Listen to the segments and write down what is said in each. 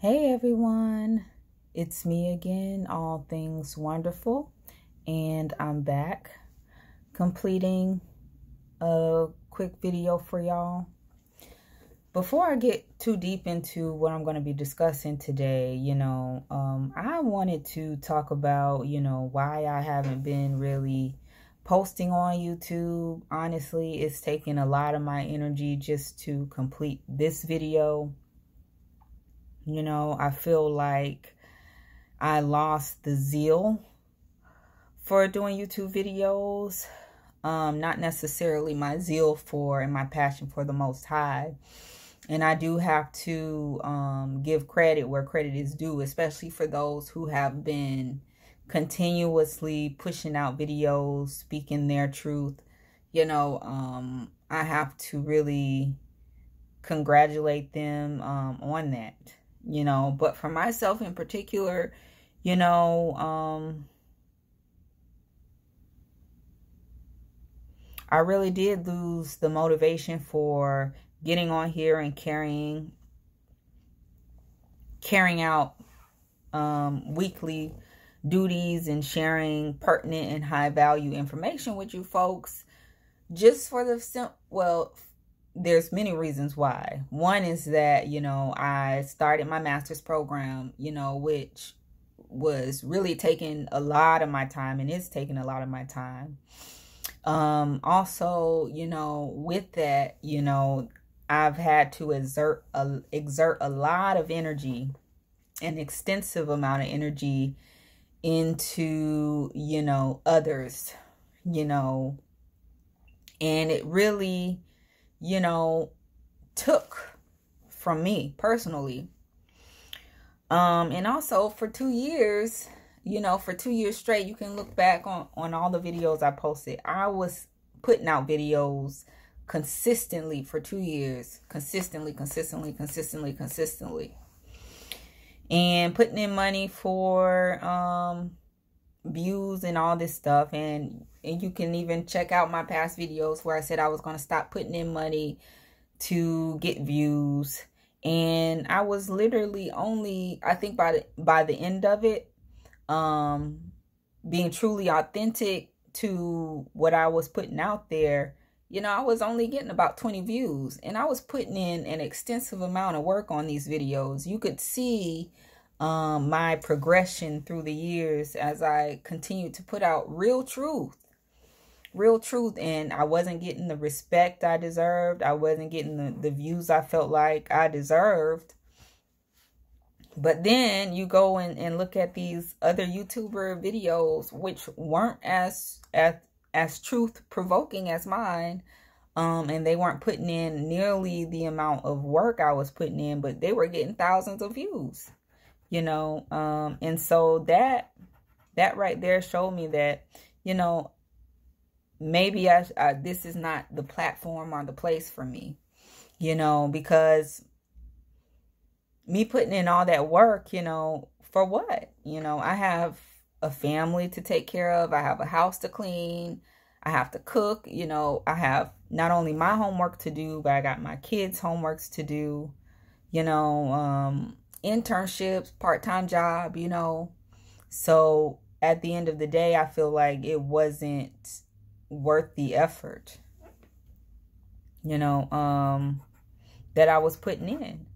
Hey everyone, it's me again, All Things Wonderful, and I'm back completing a quick video for y'all. Before I get too deep into what I'm going to be discussing today, I wanted to talk about, why I haven't been really posting on YouTube. Honestly, it's taken a lot of my energy just to complete this video. I feel like I lost the zeal for doing YouTube videos. Not necessarily my zeal for and my passion for the Most High. And I do have to give credit where credit is due, especially for those who have been continuously pushing out videos, speaking their truth. I have to really congratulate them on that. But for myself in particular, I really did lose the motivation for getting on here and carrying out weekly duties and sharing pertinent and high value information with you folks, just for the there's many reasons why. One is that, I started my master's program, which was really taking a lot of my time and is taking a lot of my time. Also, with that, I've had to exert a lot of energy, an extensive amount of energy into, others, and it really, took from me personally. And also for 2 years, for 2 years straight, you can look back on all the videos I posted. I was putting out videos consistently for 2 years, consistently, and putting in money for, views and all this stuff. And you can even check out my past videos where I said I was going to stop putting in money to get views. And I was literally only, I think by the end of it, being truly authentic to what I was putting out there, I was only getting about 20 views, and I was putting in an extensive amount of work on these videos. You could see my progression through the years as I continued to put out real truth, and I wasn't getting the respect I deserved. I wasn't getting the views I felt like I deserved. But then you go and look at these other YouTuber videos, which weren't as truth provoking as mine, and they weren't putting in nearly the amount of work I was putting in, but they were getting thousands of views. And so that right there showed me that, maybe this is not the platform or the place for me, because me putting in all that work, for what? I have a family to take care of. I have a house to clean. I have to cook. I have not only my homework to do, but I got my kids' homeworks to do, internships, part-time job, So at the end of the day, I feel like it wasn't worth the effort, that I was putting in.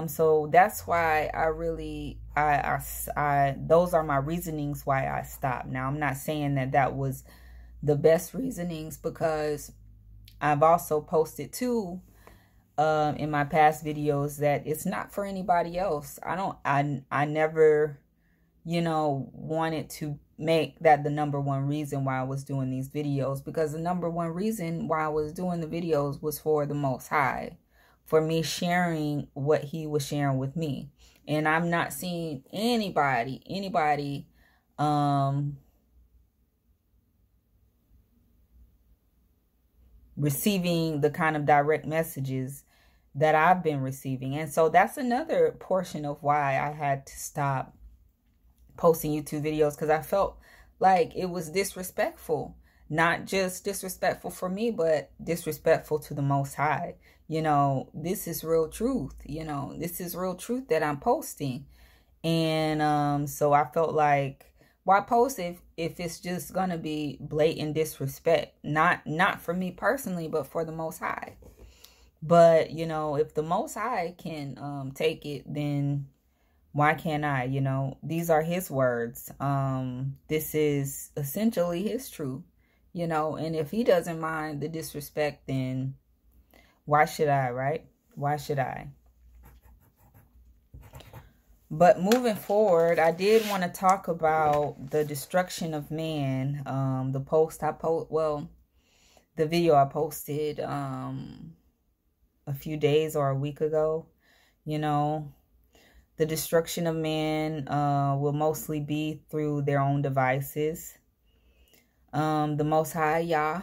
So that's why I really, those are my reasonings why I stopped. Now, I'm not saying that was the best reasonings, because I've also posted too, in my past videos, that it's not for anybody else. I never, wanted to make that the number one reason why I was doing these videos, because the number one reason why I was doing the videos was for the Most High, for me sharing what he was sharing with me. And I'm not seeing anybody receiving the kind of direct messages that I've been receiving. And so that's another portion of why I had to stop posting YouTube videos, because I felt like it was disrespectful. Not just disrespectful for me, but disrespectful to the Most High. You know, this is real truth. You know, this is real truth that I'm posting. And so I felt like, why post if it's just gonna be blatant disrespect? Not for me personally, but for the Most High. But, you know, if the Most High can take it, then why can't I? You know, these are his words. This is essentially his truth, you know, and if he doesn't mind the disrespect, then why should I, right? Why should I? But moving forward, I did want to talk about the destruction of man. The video I posted a few days or a week ago. You know, the destruction of man will mostly be through their own devices. The Most High Yah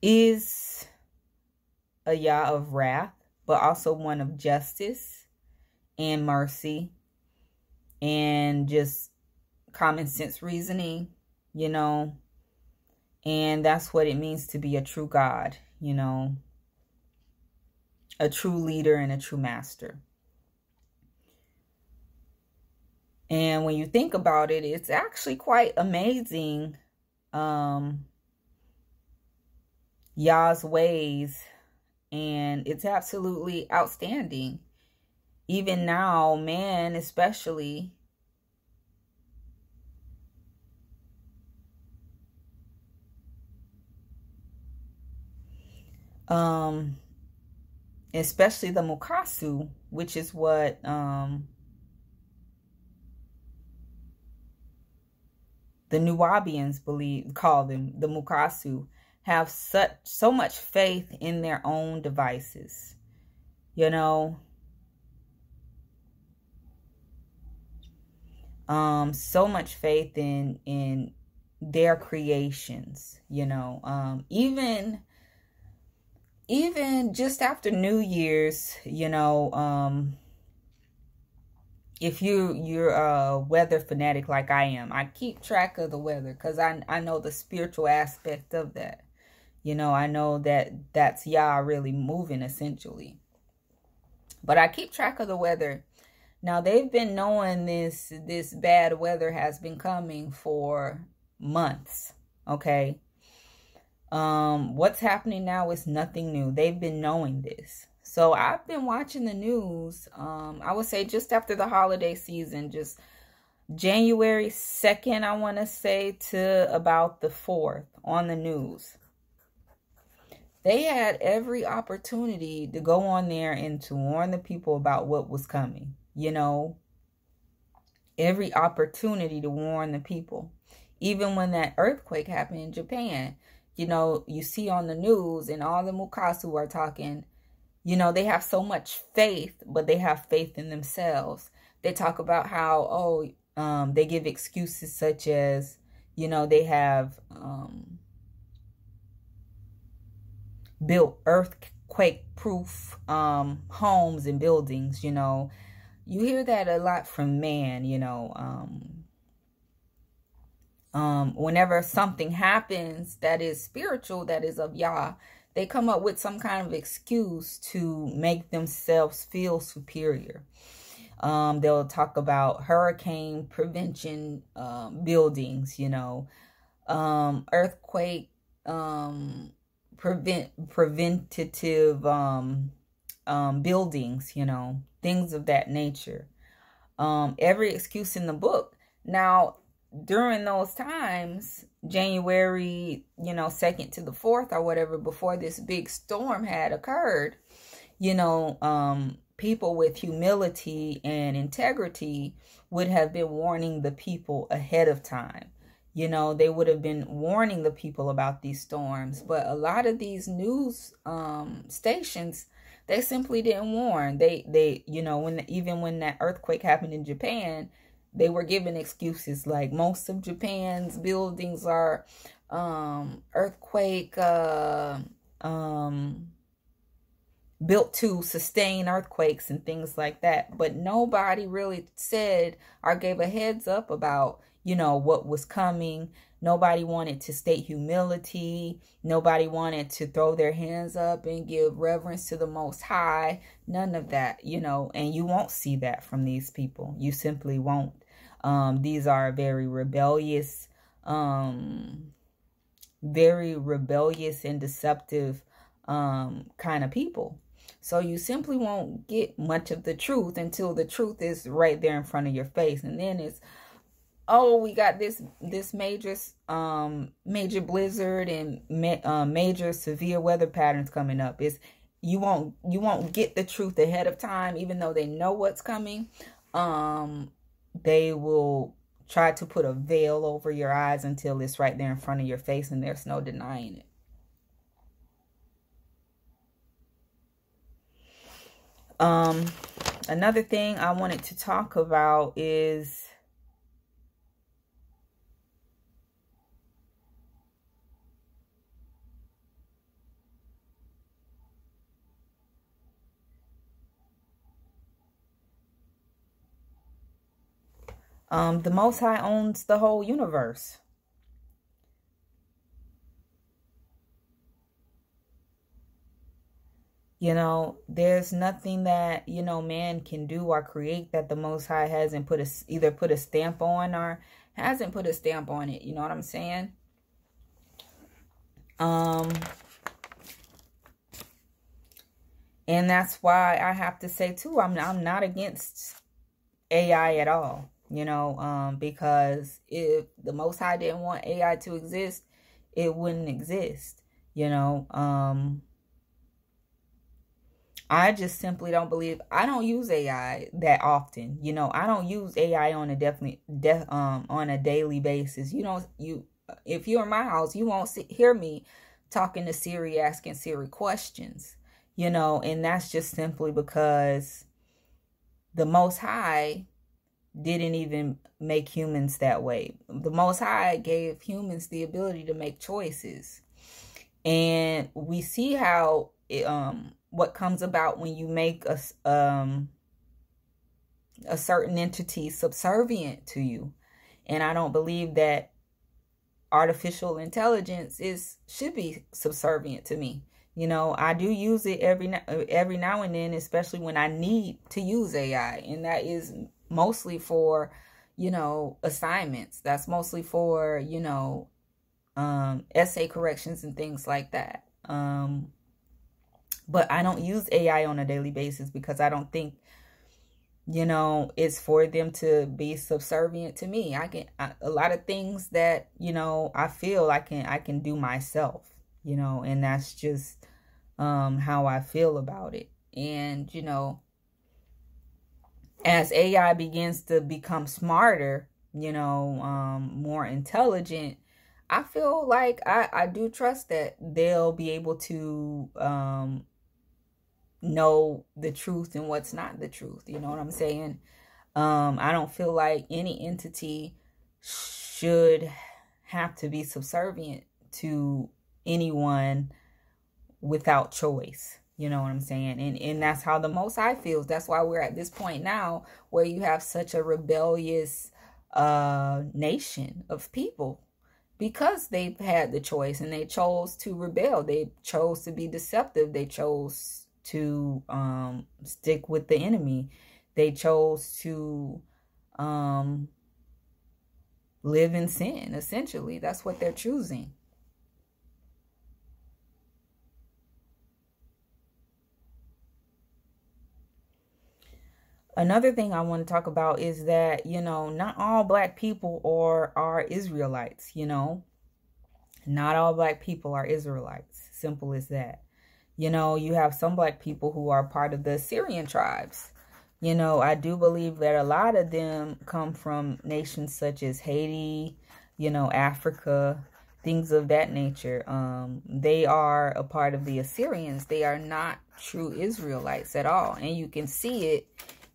is a Yah of wrath, but also one of justice and mercy and just common sense reasoning, you know. And that's what it means to be a true God, you know, a true leader and a true master. And when you think about it, it's actually quite amazing, Yah's ways, and it's absolutely outstanding. Even now, man especially, especially the Mukasu, which is what the Nubians call them, the Mukasu, have so much faith in their own devices, you know. So much faith in their creations, you know. Even just after New Year's, you know, if you're a weather fanatic like I am, I keep track of the weather because I know the spiritual aspect of that. You know, I know that that's Yah really moving essentially. But I keep track of the weather. Now, they've been knowing this bad weather has been coming for months, okay? What's happening now is nothing new. They've been knowing this. So I've been watching the news, I would say just after the holiday season, just January 2nd, I want to say, to about the 4th on the news. They had every opportunity to go on there and to warn the people about what was coming. You know, every opportunity to warn the people. Even when that earthquake happened in Japan, you know, you see on the news and all the Mukasu are talking, you know, they have so much faith, but they have faith in themselves. They talk about how, they give excuses such as, you know, they have built earthquake-proof homes and buildings, you know. You hear that a lot from man, you know. Whenever something happens that is spiritual, that is of Yah, they come up with some kind of excuse to make themselves feel superior. They'll talk about hurricane prevention buildings, you know, earthquake preventative buildings, you know, things of that nature. Every excuse in the book. Now, during those times, January, you know, 2nd to the 4th or whatever, before this big storm had occurred, you know, people with humility and integrity would have been warning the people ahead of time. You know, they would have been warning the people about these storms. But a lot of these news stations, they simply didn't warn. They you know, even when that earthquake happened in Japan, they were given excuses like most of Japan's buildings are earthquake built to sustain earthquakes and things like that. But nobody really said or gave a heads up about, you know, what was coming, Nobody wanted to state humility. Nobody wanted to throw their hands up and give reverence to the Most High. None of that, and you won't see that from these people. You simply won't. These are very rebellious and deceptive kind of people. So you simply won't get much of the truth until the truth is right there in front of your face. And then it's, oh, we got this major blizzard and major severe weather patterns coming up. It's you won't get the truth ahead of time, even though they know what's coming. They will try to put a veil over your eyes until it's right there in front of your face, and there's no denying it. Another thing I wanted to talk about is the Most High owns the whole universe. There's nothing that, man can do or create that the Most High hasn't either put a stamp on or hasn't put a stamp on it. You know what I'm saying? And that's why I have to say too, I'm not against AI at all, because if the Most High didn't want AI to exist, it wouldn't exist, I just simply don't believe. I don't use AI that often. I don't use AI on a daily basis. If you're in my house, you won't hear me talking to Siri, asking Siri questions, and that's just simply because the Most High didn't even make humans that way. The Most High gave humans the ability to make choices. And we see how what comes about when you make a certain entity subservient to you. And I don't believe that artificial intelligence should be subservient to me. I do use it every now and then, especially when I need to use AI, and that is mostly for assignments. That's mostly for essay corrections and things like that. But I don't use AI on a daily basis because I don't think, it's for them to be subservient to me. A lot of things that, I feel I can do myself, and that's just how I feel about it. And, as AI begins to become smarter, more intelligent, I feel like I do trust that they'll be able to know the truth and what's not the truth. You know what I'm saying? I don't feel like any entity should have to be subservient to anyone without choice. You know what I'm saying? And that's how the Most High feels. That's why we're at this point now where you have such a rebellious nation of people, because they've had the choice and they chose to rebel. They chose to be deceptive. They chose to stick with the enemy. They chose to live in sin, essentially. That's what they're choosing. Another thing I want to talk about is that, not all black people are Israelites, Not all black people are Israelites. Simple as that. You have some black people who are part of the Assyrian tribes. I do believe that a lot of them come from nations such as Haiti, Africa, things of that nature. They are a part of the Assyrians. They are not true Israelites at all. And you can see it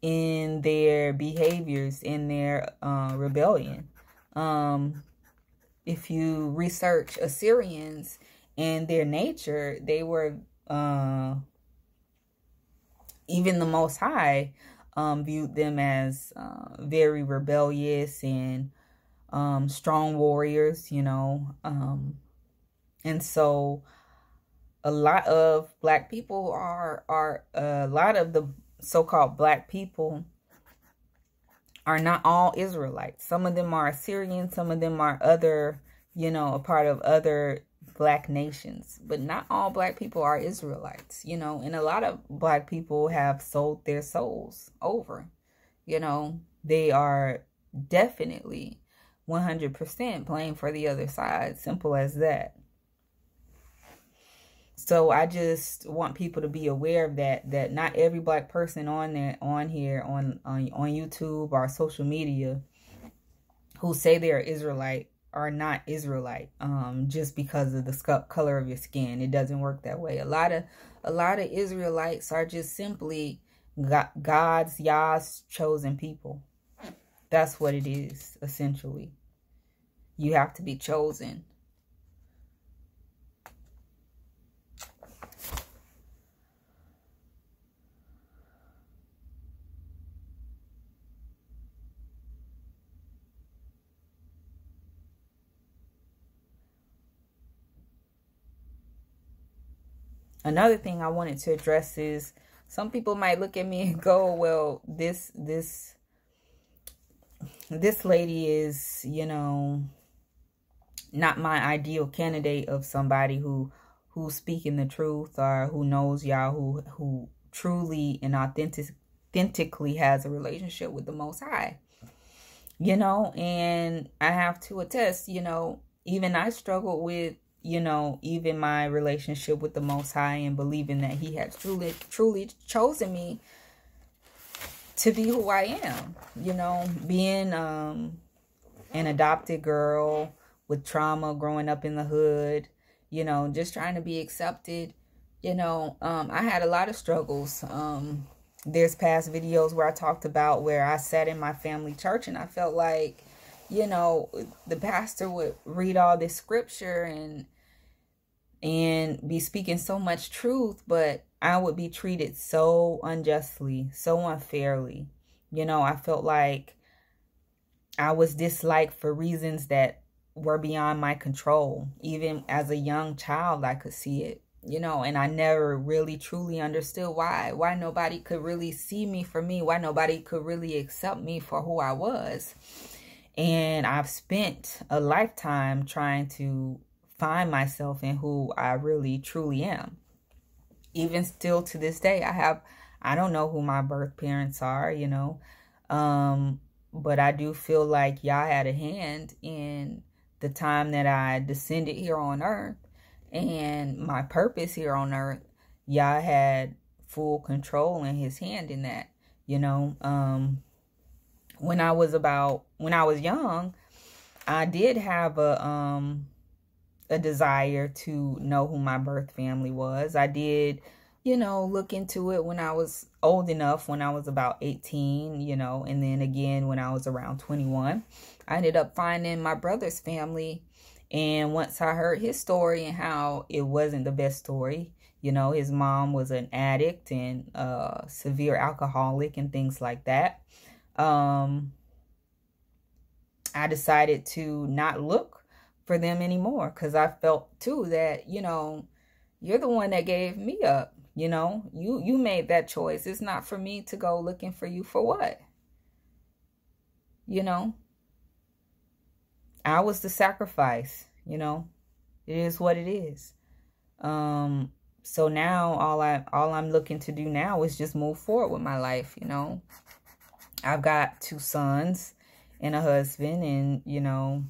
in their behaviors, in their rebellion. If you research Assyrians and their nature, they were even the Most High viewed them as very rebellious and strong warriors, you know. And so a lot of black people are a lot of the so-called black people are not all Israelites. Some of them are Assyrian, some of them are other, you know, a part of other black nations, but not all black people are Israelites, you know, and a lot of black people have sold their souls over, you know. They are definitely 100% playing for the other side. Simple as that. So I just want people to be aware of that not every black person on YouTube or social media who say they're Israelite are not Israelite just because of the color of your skin. It doesn't work that way. A lot of Israelites are just simply God's, Yah's chosen people. That's what it is, essentially. You have to be chosen. Another thing I wanted to address is some people might look at me and go, well, this lady is, you know, not my ideal candidate of somebody who's speaking the truth or who knows y'all, who truly and authentically has a relationship with the Most High. You know, and I have to attest, you know, even I struggled with, you know, even my relationship with the Most High and believing that He has truly chosen me to be who I am. You know, being an adopted girl with trauma, growing up in the hood, you know, just trying to be accepted. You know, I had a lot of struggles. There's past videos where I talked about where I sat in my family church and I felt like, you know, the pastor would read all this scripture and be speaking so much truth, but I would be treated so unjustly, so unfairly. You know, I felt like I was disliked for reasons that were beyond my control. Even as a young child, I could see it, you know, and I never really truly understood why nobody could really see me for me, why nobody could really accept me for who I was. And I've spent a lifetime trying to find myself in who I really truly am. Even still to this day, I don't know who my birth parents are, you know, but I do feel like Yah had a hand in the time that I descended here on earth and my purpose here on earth. Yah had full control in His hand in that, you know. When I was young, I did have a desire to know who my birth family was. I did, you know, look into it when I was old enough, when I was about 18, you know, and then again when I was around 21. I ended up finding my brother's family, and once I heard his story and how it wasn't the best story, you know, his mom was an addict and severe alcoholic and things like that, I decided to not look for them anymore, because I felt too that, you know, you're the one that gave me up. You know, you made that choice. It's not for me to go looking for you for what? You know, I was the sacrifice, you know. It is what it is. So now all I'm looking to do now is just move forward with my life, you know. I've got 2 sons and a husband, and, you know,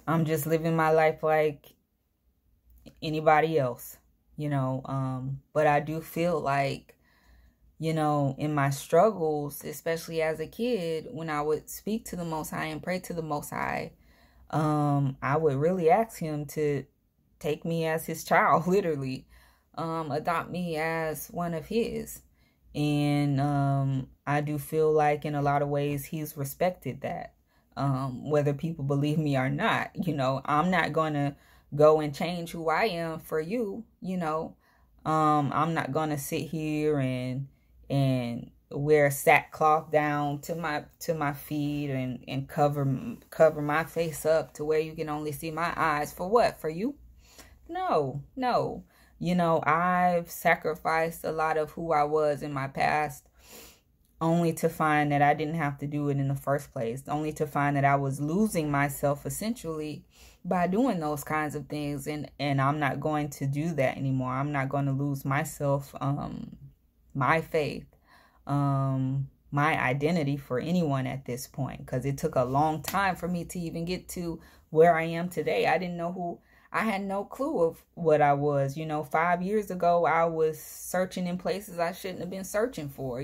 I'm just living my life like anybody else, you know. But I do feel like, you know, in my struggles, especially as a kid, when I would speak to the Most High and pray to the Most High, I would really ask Him to take me as His child, literally, adopt me as one of His. And I do feel like in a lot of ways He's respected that, whether people believe me or not. You know, I'm not going to go and change who I am for you, you know. I'm not going to sit here and wear sackcloth down to my feet and cover my face up to where you can only see my eyes. For what? For you? No, no. You know, I've sacrificed a lot of who I was in my past only to find that I didn't have to do it in the first place, only to find that I was losing myself essentially by doing those kinds of things. And I'm not going to do that anymore. I'm not going to lose myself, my faith, my identity for anyone at this point, because it took a long time for me to even get to where I am today. I had no clue of what I was. 5 years ago, I was searching in places I shouldn't have been searching for,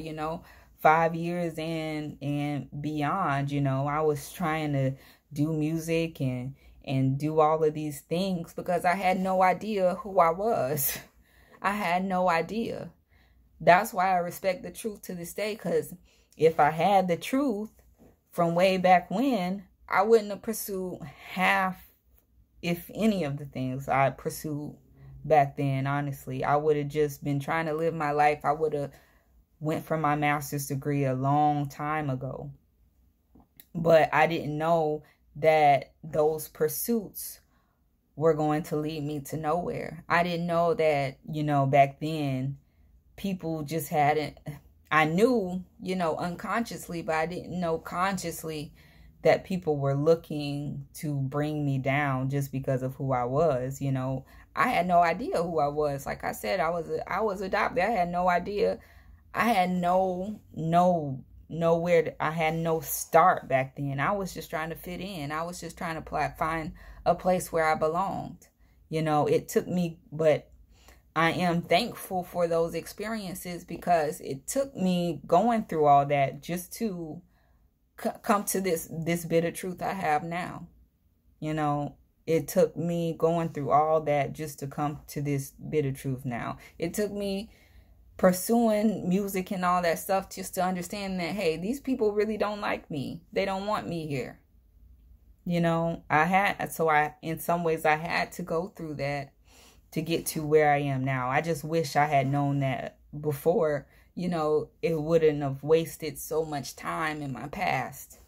5 years and beyond, I was trying to do music and do all of these things because I had no idea who I was. I had no idea. That's why I respect the truth to this day, because if I had the truth from way back when, I wouldn't have pursued half, if any of the things I pursued back then. Honestly, I would have just been trying to live my life. I would have went for my master's degree a long time ago. But I didn't know that those pursuits were going to lead me to nowhere. I didn't know that, back then, people just hadn't, I knew, unconsciously, but I didn't know consciously that people were looking to bring me down just because of who I was. I had no idea who I was. Like I said, I was adopted. I had no idea. I had I had no start back then. I was just trying to fit in. I was just trying to find a place where I belonged. It took me, but I am thankful for those experiences because it took me going through all that just to come to this bitter truth I have now. It took me going through all that just to come to this bitter truth now. It took me pursuing music and all that stuff just to understand that, hey, these people really don't like me. They don't want me here. In some ways I had to go through that to get to where I am now. I just wish I had known that before. It wouldn't have wasted so much time in my past.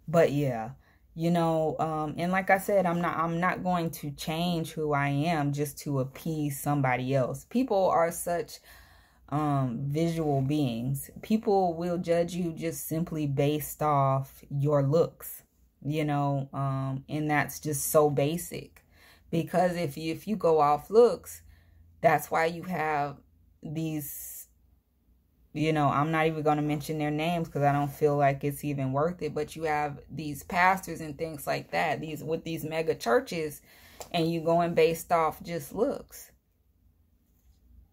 But yeah, and like I said, I'm not going to change who I am just to appease somebody else. People are such visual beings. People will judge you just simply based off your looks, and that's just so basic. Because if you go off looks, that's why you have these, I'm not even going to mention their names because I don't feel like it's even worth it. But you have these pastors and things like that, with these mega churches, and you going based off just looks,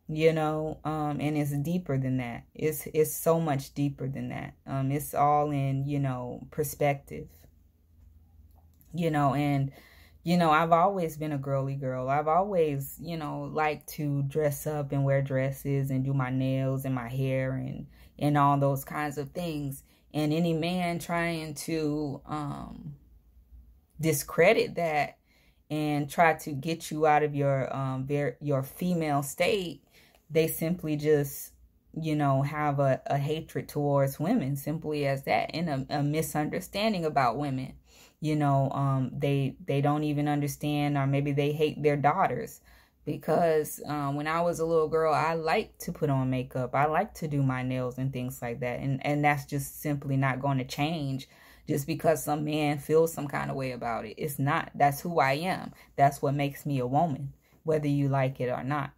and it's deeper than that. It's so much deeper than that. It's all in, perspective, and I've always been a girly girl. I've always, liked to dress up and wear dresses and do my nails and my hair and all those kinds of things. And any man trying to discredit that and try to get you out of your female state, they simply just, have a hatred towards women, simply as that, and a misunderstanding about women. They don't even understand, or maybe they hate their daughters because when I was a little girl, I liked to put on makeup. I liked to do my nails and things like that. And that's just simply not going to change just because some man feels some kind of way about it. It's not. That's who I am. That's what makes me a woman, whether you like it or not.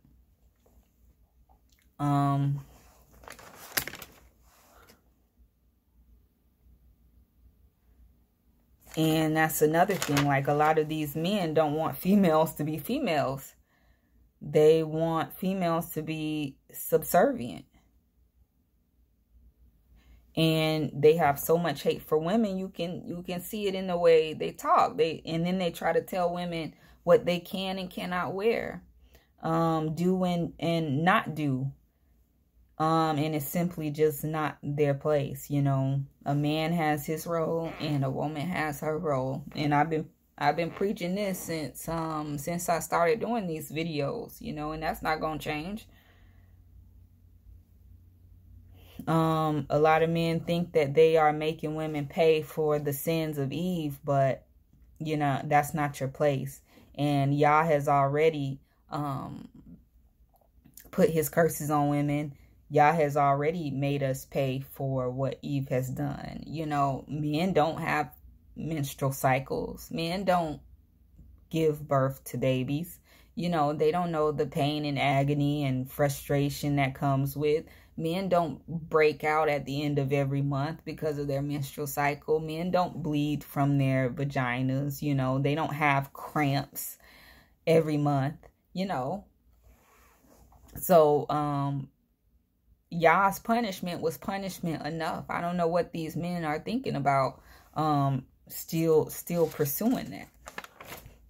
And that's another thing. Like, a lot of these men don't want females to be females. They want females to be subservient. And they have so much hate for women. You can see it in the way they talk. And then they try to tell women what they can and cannot wear, do and not do. And it's simply just not their place. A man has his role and a woman has her role. And I've been preaching this since I started doing these videos, and that's not going to change. A lot of men think that they are making women pay for the sins of Eve, but you know, that's not your place. And Yah has already put his curses on women. Yah has already made us pay for what Eve has done. You know, men don't have menstrual cycles. Men don't give birth to babies. You know, they don't know the pain and agony and frustration that comes with. Men don't break out at the end of every month because of their menstrual cycle. Men don't bleed from their vaginas. You know, they don't have cramps every month, you know. So, Yah's punishment was punishment enough. I don't know what these men are thinking about, still pursuing that.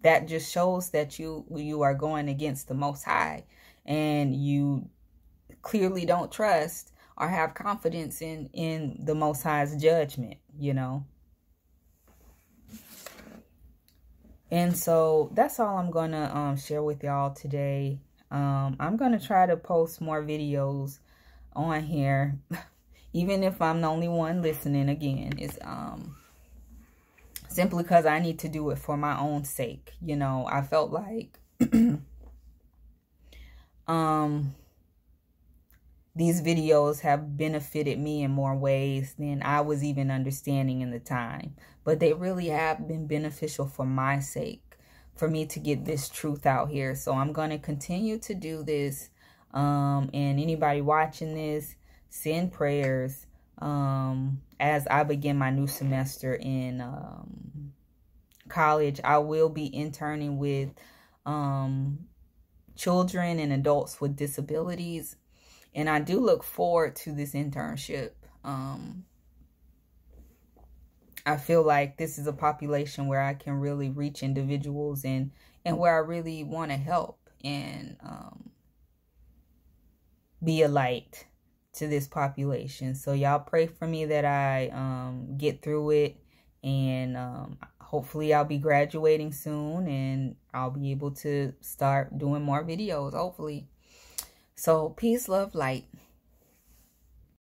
That just shows that you are going against the Most High, and you clearly don't trust or have confidence in the Most High's judgment, you know. And so that's all I'm gonna share with y'all today. I'm gonna try to post more videos on here, even if I'm the only one listening. Again, it's simply because I need to do it for my own sake. You know, I felt like these videos have benefited me in more ways than I was even understanding in the time. But they really have been beneficial for my sake, for me to get this truth out here. So I'm going to continue to do this. And anybody watching this, send prayers as I begin my new semester in college. I will be interning with children and adults with disabilities. And I do look forward to this internship. I feel like this is a population where I can really reach individuals and where I really want to help and be a light to this population. So y'all pray for me that I get through it, and hopefully I'll be graduating soon and I'll be able to start doing more videos, hopefully. So peace, love, light.